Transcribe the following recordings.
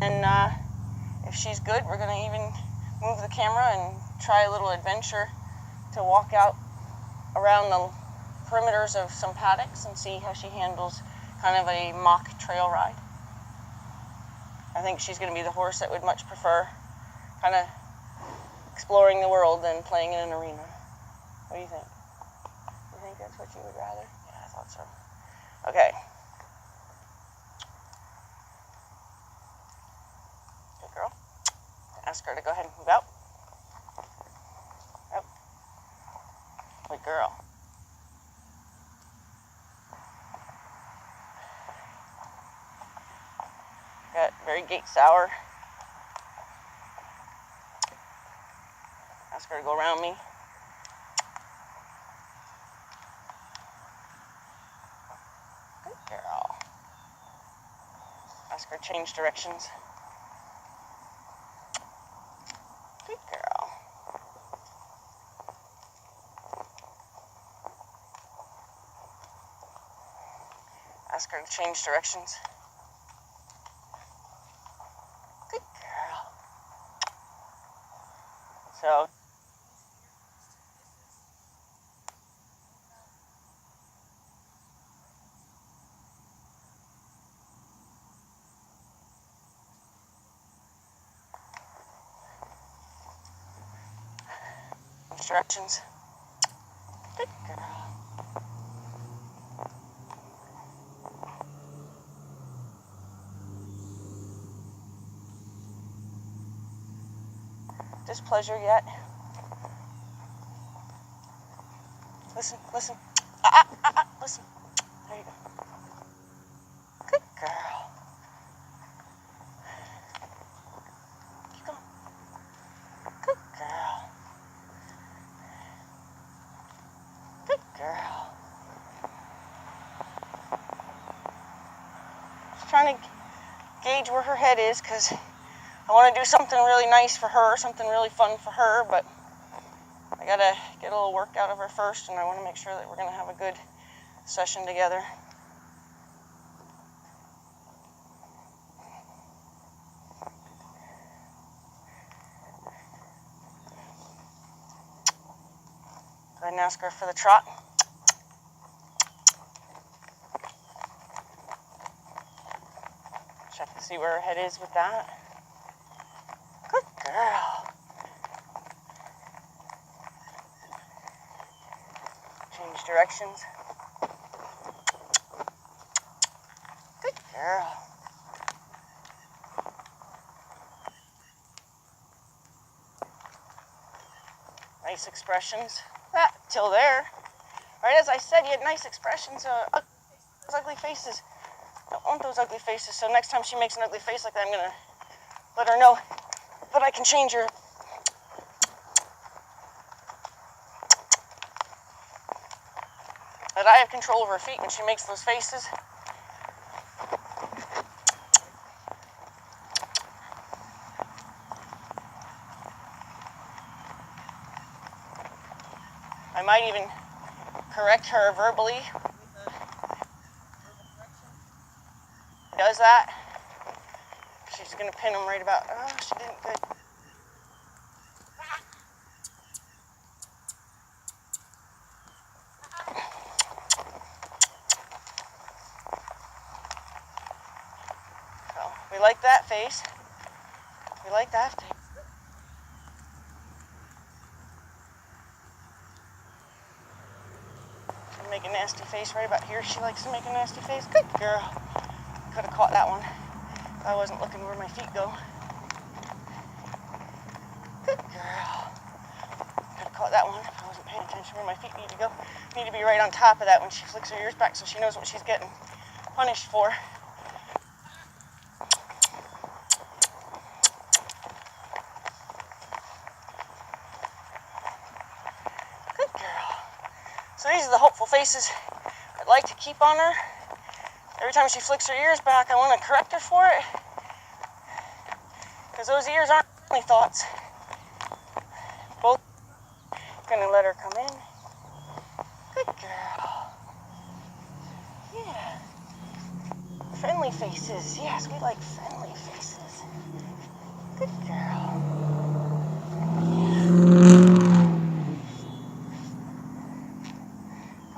And if she's good, we're going to even move the camera and try a little adventure to walk out around the perimeters of some paddocks and see how she handles kind of a mock trail ride. I think she's going to be the horse that would much prefer kind of exploring the world than playing in an arena. What do you think? You think that's what you would rather? Yeah, I thought so. Okay. Good girl. Ask her to go ahead and move out. Yep. Good girl. Got very gait sour. Ask her to go around me. Good girl. Ask her to change directions. Good girl. Ask her to change directions. Good girl. So, directions. Good girl. Displeasure yet? Listen, listen. Listen. There you go. Good girl. Keep going. Good girl. Good girl. Just trying to gauge where her head is because I want to do something really nice for her, something really fun for her, but I gotta get a little work out of her first, and I want to make sure that we're gonna have a good session together. Go ahead and ask her for the trot. Check to see where her head is with that. Good girl. Change directions. Good girl. Nice expressions. Till there. Right as I said, you had nice expressions. Those ugly faces. I don't want those ugly faces. So next time she makes an ugly face like that, I'm going to let her know that I can change her. That I have control of her feet when she makes those faces. I might even correct her verbally. Does that? She's going to pin him right about, oh, she didn't good. So, we like that face. We like that face. Make a nasty face right about here. She likes to make a nasty face. Good girl. Could have caught that one if I wasn't looking where my feet go. Good girl. Could have caught that one if I wasn't paying attention where my feet need to go. Need to be right on top of that when she flicks her ears back so she knows what she's getting punished for. Good girl. So these are the hopeful faces I'd like to keep on her. Every time she flicks her ears back, I want to correct her for it. Because those ears aren't only thoughts. Both gonna let her come in. Good girl. Yeah. Friendly faces. Yes, we like friendly faces. Good girl.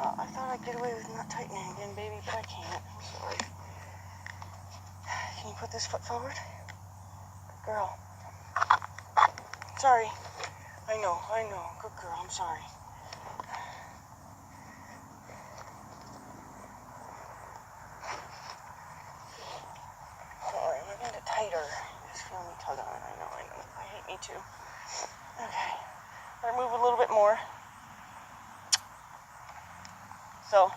Oh, I thought I'd get away with not tightening again, baby, but I can't. I'm sorry. Can you put this foot forward? Good girl. Sorry. I know. Good girl, I'm sorry. Don't worry, we're going to get tighter. Just feel me tug on it. I know. I hate me too. Okay. Better move a little bit more. So,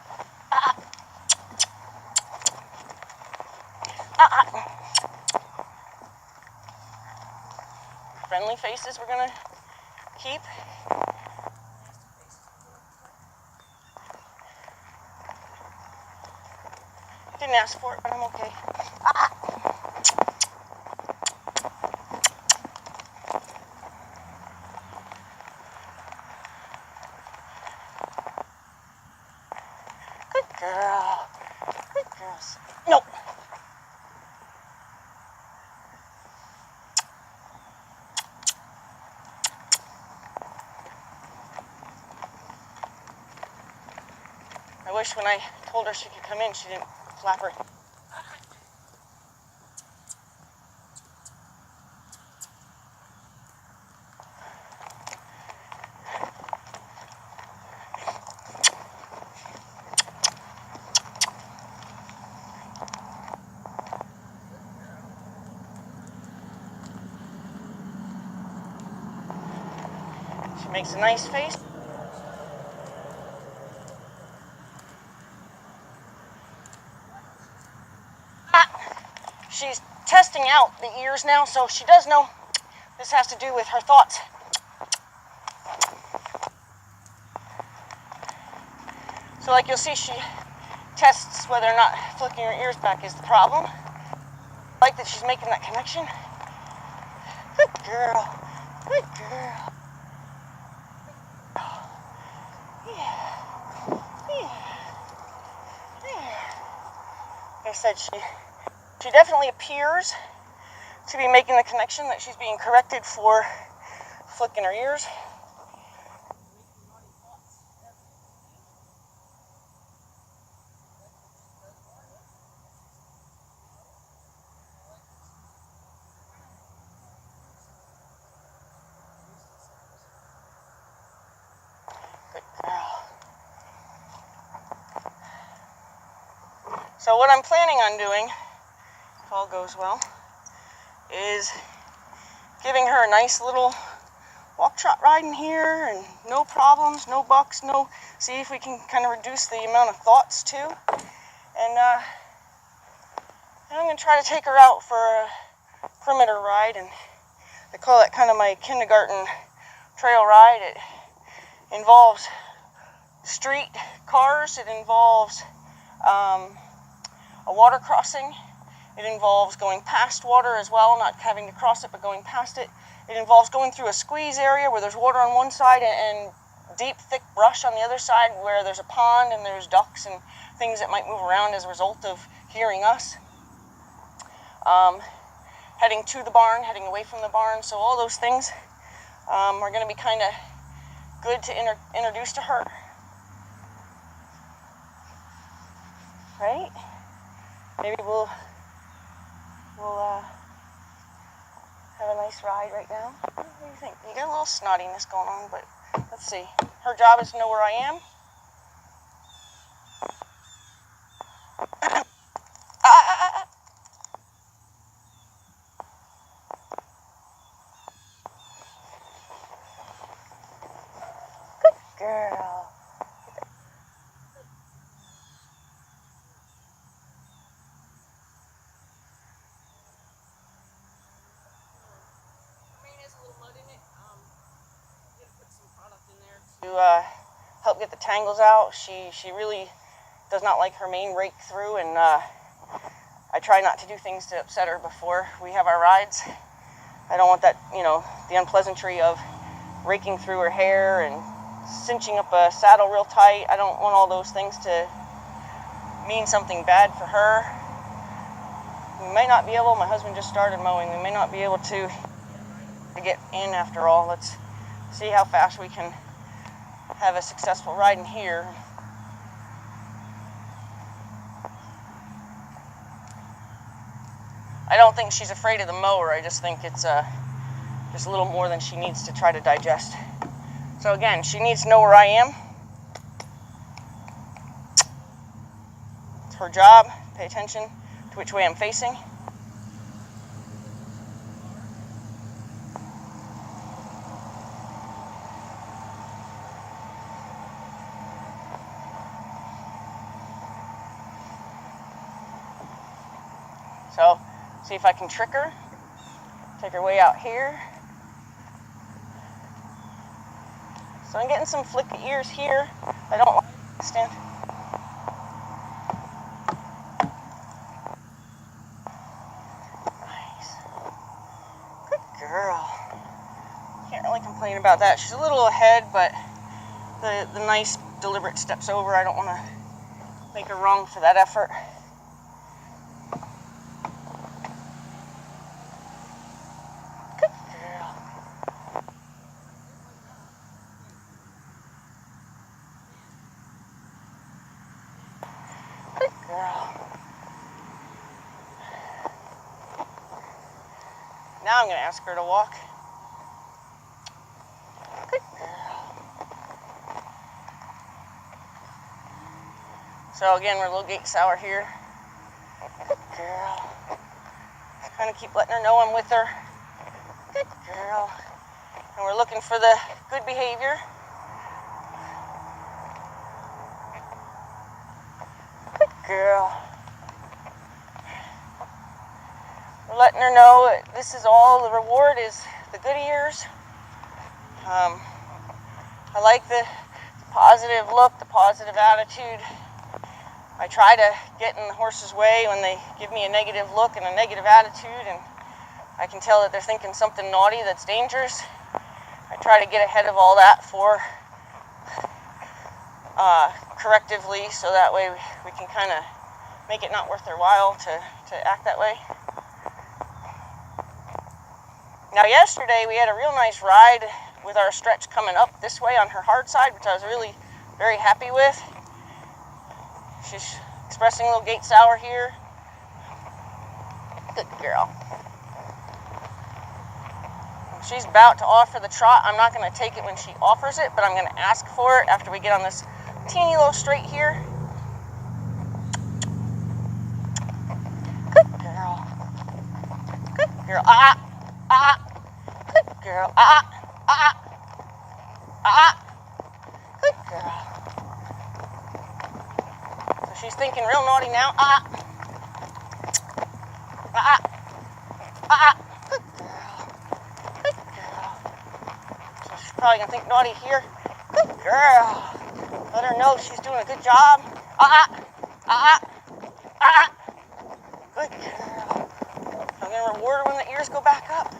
friendly faces we're gonna keep. Didn't ask for it, but I'm okay. Good girl. Good girls. Nope. I wish when I told her she could come in, she didn't flap her. She makes a nice face. She's testing out the ears now, so she does know this has to do with her thoughts. So like you'll see, she tests whether or not flicking her ears back is the problem. I like that she's making that connection. Good girl. Good girl. Yeah. Like I said, she definitely appears to be making the connection that she's being corrected for flicking her ears. Good girl. So what I'm planning on doing, if all goes well, is giving her a nice little walk trot ride in here, and no problems, no bucks, see if we can kind of reduce the amount of thoughts too. And I'm going to try to take her out for a perimeter ride, and I call it kind of my kindergarten trail ride. It involves street cars, it involves a water crossing, it involves going past water as well, not having to cross it but going past it. It involves going through a squeeze area where there's water on one side and deep, thick brush on the other side where there's a pond and there's ducks and things that might move around as a result of hearing us. Heading to the barn, heading away from the barn, so all those things are going to be kind of good to introduce to her. Right? Maybe we'll have a nice ride right now. What do you think? You got a little snottiness going on, but let's see. Her job is to know where I am. Good girl. To help get the tangles out. She really does not like her main rake through, and I try not to do things to upset her before we have our rides. I don't want that, the unpleasantry of raking through her hair and cinching up a saddle real tight. I don't want all those things to mean something bad for her. We may not be able, my husband just started mowing, we may not be able to get in after all. Let's see how fast we can have a successful ride in here. I don't think she's afraid of the mower. I just think it's just a little more than she needs to try to digest. So again, she needs to know where I am. It's her job. Pay attention to which way I'm facing. So, see if I can trick her. Take her way out here. So I'm getting some flick of ears here. I don't like to stand. Nice. Good girl. Can't really complain about that. She's a little ahead, but the nice, deliberate steps over, I don't want to make her wrong for that effort. Now I'm going to ask her to walk. Good girl. So again, we're a little gate sour here. Good girl. Kind of keep letting her know I'm with her. Good girl. And we're looking for the good behavior. Good girl. We're letting her know that this is all, the reward is the good ears. I like the positive look, the positive attitude. I try to get in the horse's way when they give me a negative look and a negative attitude, and I can tell that they're thinking something naughty that's dangerous. I try to get ahead of all that for correctively, so that way we can kind of make it not worth their while to act that way. Now yesterday we had a real nice ride with our stretch coming up this way on her hard side, which I was really very happy with. She's expressing a little gate sour here. Good girl. She's about to offer the trot. I'm not going to take it when she offers it, but I'm going to ask for it after we get on this teeny little straight here. Good girl. Good girl. Good girl. Good girl. So she's thinking real naughty now. Good girl. Good girl. So she's probably gonna think naughty here. Good girl. Let her know she's doing a good job. Good girl. I'm gonna reward her when the ears go back up.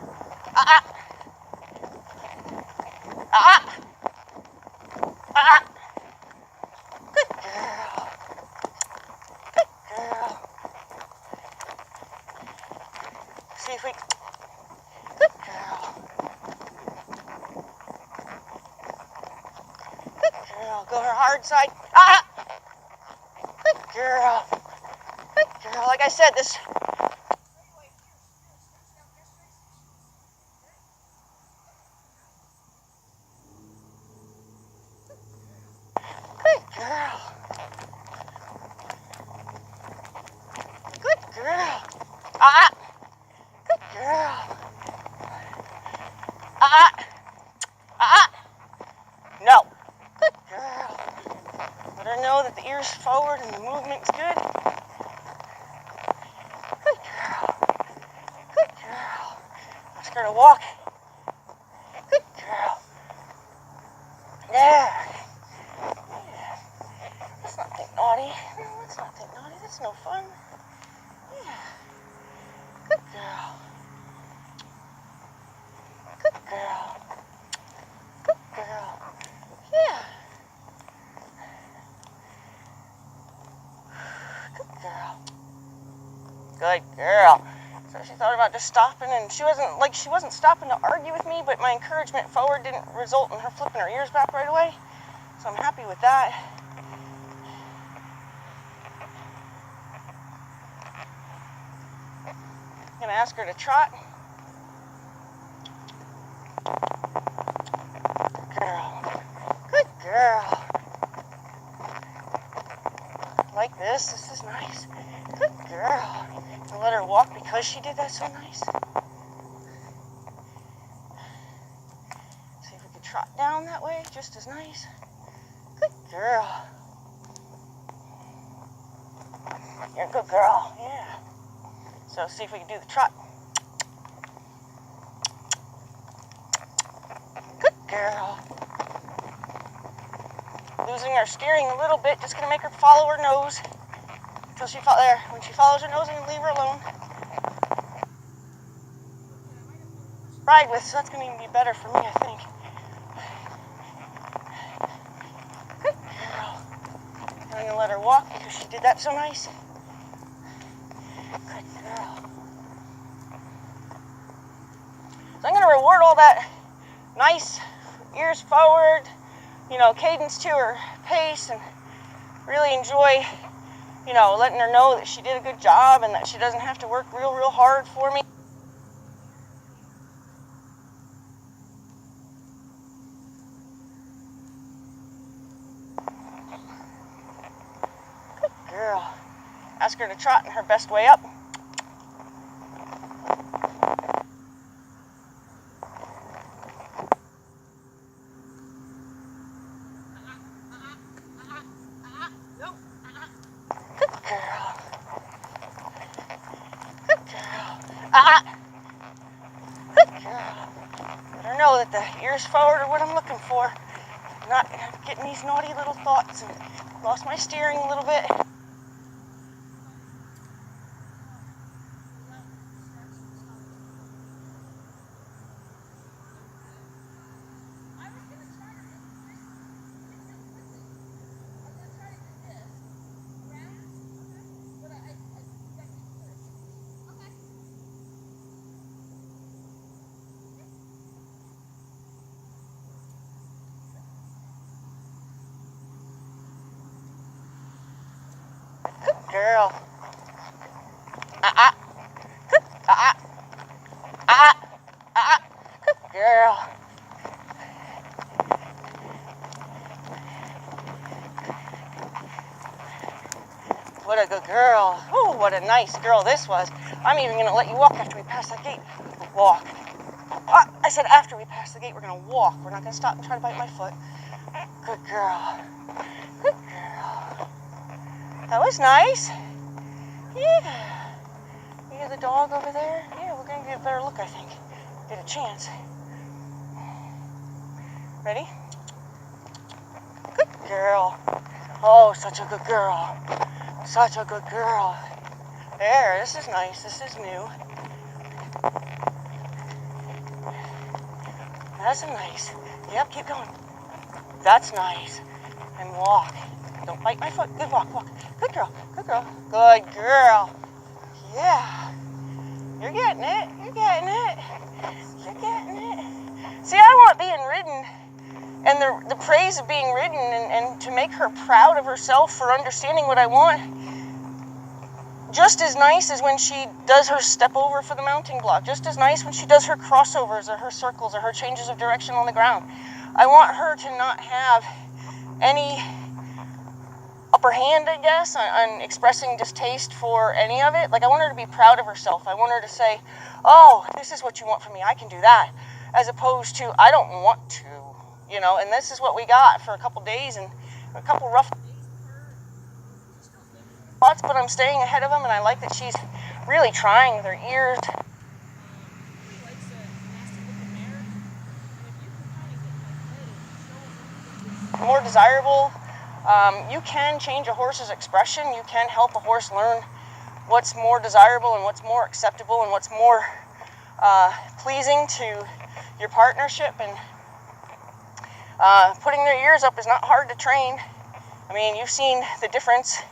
Good girl. Good girl. See if we. Good girl. Good girl. Go her hard side. Good girl. Good girl. Like I said, this. Good girl. Good girl. Good girl. No. Good girl. Let her know that the ear's forward and the movement's good. Good girl. Good girl. Ask her to walk. Good girl. Yeah. Let's not think naughty. No, let's not think naughty. That's no fun. Yeah. Good girl. Good girl. Good girl. Yeah. Good girl. Good girl. So she thought about just stopping, and she wasn't stopping to argue with me, but my encouragement forward didn't result in her flipping her ears back right away. So I'm happy with that. I'm gonna ask her to trot. Good girl. Good girl. Like this. This is nice. Good girl. And let her walk because she did that so nice. See if we can trot down that way, just as nice. Good girl. You're a good girl, yeah. So see if we can do the trot. Good girl. Losing our steering a little bit, just gonna make her follow her nose until she there. When she follows her nose, I'm gonna leave her alone. Ride with, so that's gonna even be better for me, I think. Good girl. I'm gonna let her walk because she did that so nice. Good girl. So I'm gonna reward all that nice ears forward, cadence to her pace, and really enjoy, letting her know that she did a good job and that she doesn't have to work real hard for me. Good girl. Ask her to trot in her best way up. Good girl. Let her know that the ears forward are what I'm looking for. Not getting these naughty little thoughts and lost my steering a little bit. Girl. Good girl. What a good girl. Oh, what a nice girl this was. I'm even going to let you walk after we pass that gate. Walk. I said after we pass the gate, we're going to walk. We're not going to stop and try to bite my foot. Good girl. Good girl. That was nice. Yeah. You hear the dog over there? Yeah, we're going to get a better look, I think. Get a chance. Ready? Good girl. Oh, such a good girl. Such a good girl. There, this is nice. This is new. That's nice. Yep, keep going. That's nice. And walk. Don't bite my foot. Good walk, walk. Good girl. Good girl. Good girl. Yeah. You're getting it. You're getting it. You're getting it. See, I want being ridden and the praise of being ridden and to make her proud of herself for understanding what I want. Just as nice as when she does her step over for the mounting block. Just as nice when she does her crossovers or her circles or her changes of direction on the ground. I want her to not have any upper hand, I guess, on expressing distaste for any of it. Like, I want her to be proud of herself. I want her to say, oh, this is what you want from me. I can do that. As opposed to, I don't want to, and this is what we got for a couple days and a couple rough spots, but I'm staying ahead of them, and I like that she's really trying with her ears. More desirable. You can change a horse's expression. You can help a horse learn what's more desirable and what's more acceptable and what's more pleasing to your partnership. And putting their ears up is not hard to train. I mean, you've seen the difference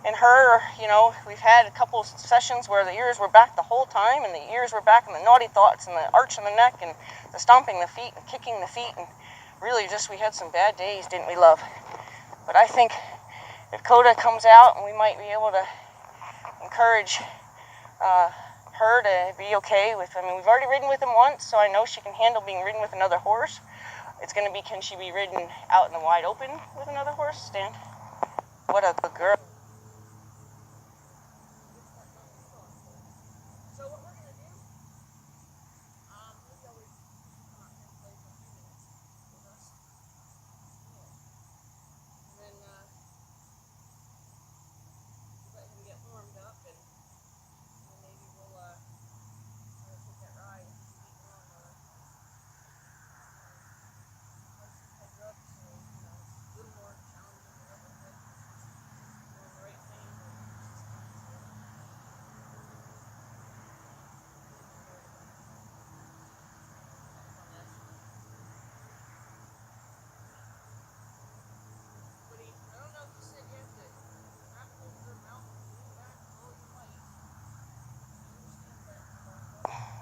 in her, you know, we've had a couple of sessions where the ears were back the whole time, and the ears were back, and the naughty thoughts, and the arch in the neck, and the stomping the feet, and kicking the feet, and really just we had some bad days, didn't we, love? But I think if Coda comes out, and we might be able to encourage her to be okay with, I mean, we've already ridden with him once, so I know she can handle being ridden with another horse. It's going to be, can she be ridden out in the wide open with another horse? Stan? What a good girl. So what we're going to do, maybe I'll come out here and play for a few minutes with us. And then let him get warmed up, and maybe we'll take that ride.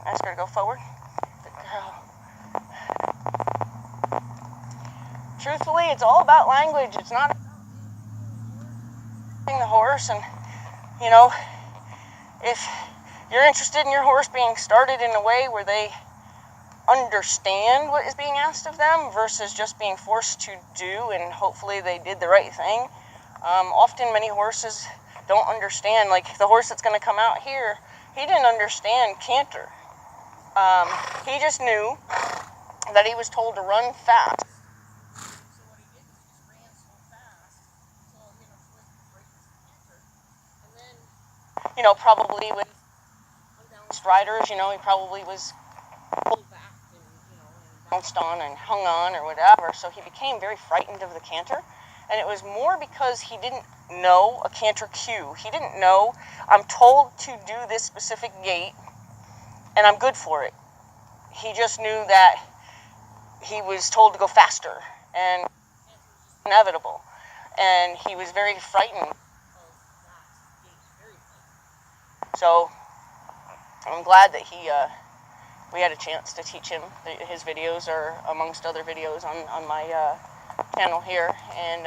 Ask her to go forward. Good girl. Truthfully, it's all about language. It's not the horse. And, you know, if you're interested in your horse being started in a way where they understand what is being asked of them versus just being forced to do, and hopefully they did the right thing. Often many horses don't understand. Like the horse that's going to come out here, he didn't understand canter. He just knew that he was told to run fast. So what he did was he just ran so fast until, you know, he wasn't breaking his canter. And then, you know, probably with unbalanced riders, you know, he probably was pulled back and, you know, and bounced on and hung on or whatever. So he became very frightened of the canter. And it was more because he didn't know a canter cue. He didn't know, I'm told to do this specific gait, and I'm good for it. He just knew that he was told to go faster, and inevitable. And he was very frightened of that gait. So I'm glad that we had a chance to teach him. His videos are amongst other videos on my channel here, and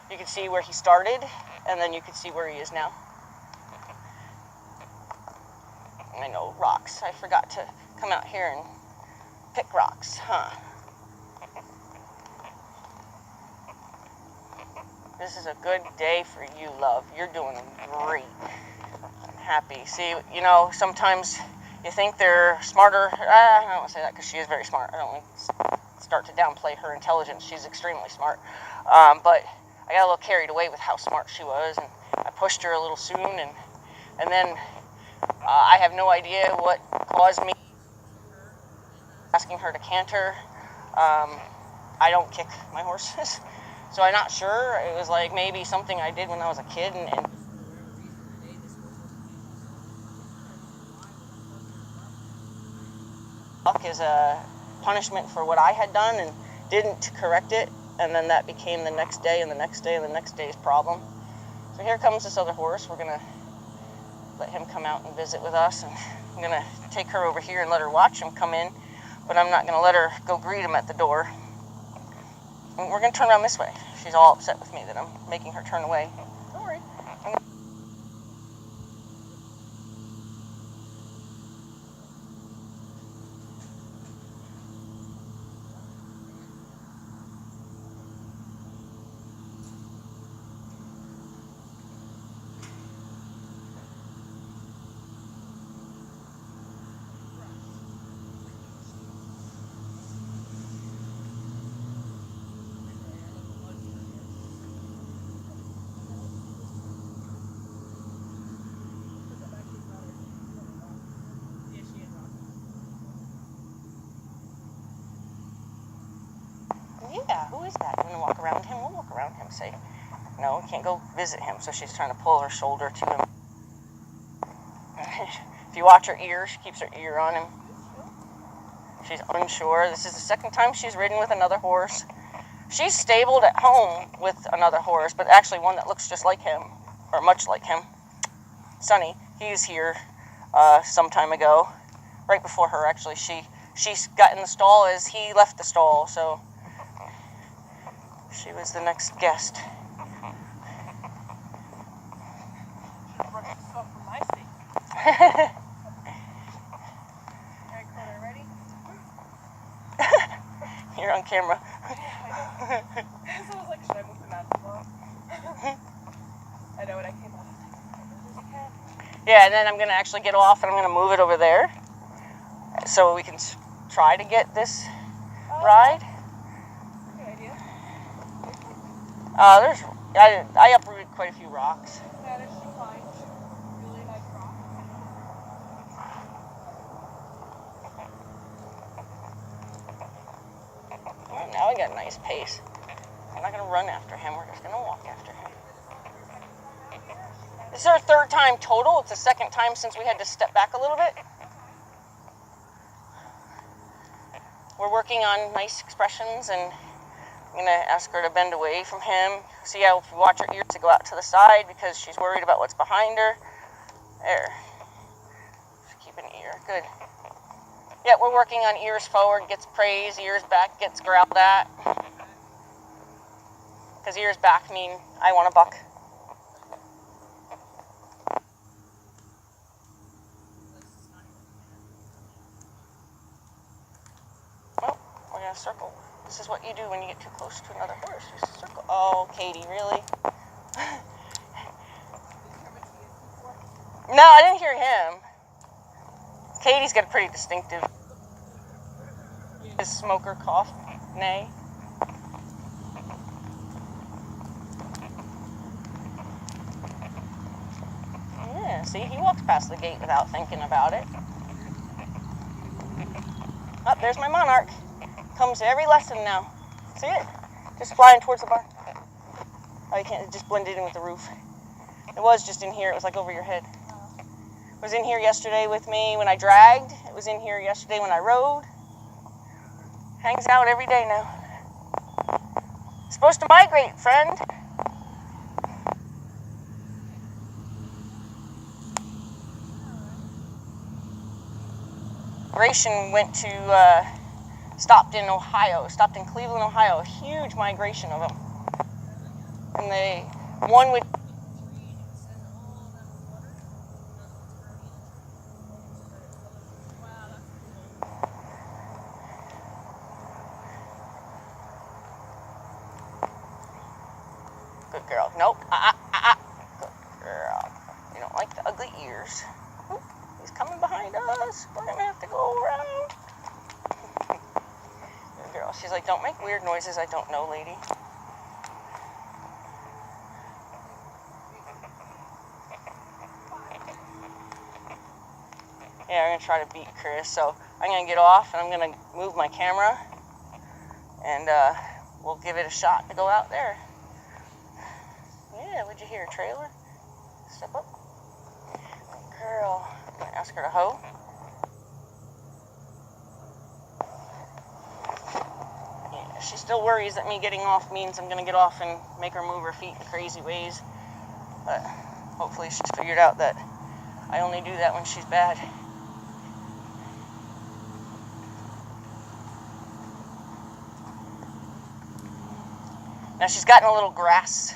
you can see where he started, and then you can see where he is now. I know, rocks. I forgot to come out here and pick rocks, huh? This is a good day for you, love. You're doing great. I'm happy. See, you know, sometimes you think they're smarter. I don't want to say that because she is very smart. I don't want to start to downplay her intelligence. She's extremely smart. But I got a little carried away with how smart she was, and I pushed her a little soon, and then I have no idea what caused me asking her to canter. I don't kick my horses, so I'm not sure. It was like maybe something I did when I was a kid, and is a punishment for what I had done and didn't correct it, and then that became the next day and the next day and the next day's problem. So here comes this other horse. We're gonna let him come out and visit with us, and I'm gonna take her over here and let her watch him come in, but I'm not gonna let her go greet him at the door. And we're gonna turn around this way. She's all upset with me that I'm making her turn away. Don't worry. Yeah, who is that? You want to walk around him? We'll walk around him. Say, no, we can't go visit him. So she's trying to pull her shoulder to him. If you watch her ear, she keeps her ear on him. She's unsure. This is the second time she's ridden with another horse. She's stabled at home with another horse, but actually one that looks just like him. or much like him. Sonny, he was here some time ago, right before her actually. She got in the stall as he left the stall, so she was the next guest. You're on camera. So I was like, should I move them out as well? I know when I came off. Yeah, and then I'm going to actually get off and I'm going to move it over there so we can try to get this ride. Good idea. I uprooted quite a few rocks. Yeah, there's some fine, really nice rock. Well, now we got a nice pace. We're not going to run after him. We're just going to walk after him. This is our third time total. It's the second time since we had to step back a little bit. We're working on nice expressions, and I'm going to ask her to bend away from him. See how if you watch her ears to go out to the side because she's worried about what's behind her. There. Just keep an ear. Good. Yeah, we're working on ears forward, gets praise, ears back, gets growled at. Because ears back mean I want a buck. Well, we're going to circle. This is what you do when you get too close to another horse. You circle. Oh, Katie, really? No, I didn't hear him. Katie's got a pretty distinctive smoker cough neigh. Yeah, see, he walks past the gate without thinking about it. Oh, there's my monarch. Comes to every lesson now. See it? Just flying towards the barn. Oh, you can't, it just blended in with the roof. It was just in here. It was like over your head. It was in here yesterday with me when I dragged. It was in here yesterday when I rode. Hangs out every day now. Supposed to migrate, friend. Migration went to, stopped in Ohio, stopped in Cleveland, Ohio. A huge migration of them. And one would... Good girl. Nope. Good girl. You don't like the ugly ears. Oop, he's coming behind us. We're going to have to go around. Good girl. She's like, don't make weird noises. I don't know, lady. Yeah, I'm going to try to beat Chris. So I'm going to get off and I'm going to move my camera. And we'll give it a shot to go out there. Yeah, what'd you hear? A trailer? Step up. Good girl. I'm going to ask her to hoe. Yeah, she still worries that me getting off means I'm going to get off and make her move her feet in crazy ways. But hopefully she's figured out that I only do that when she's bad. Now she's gotten a little grass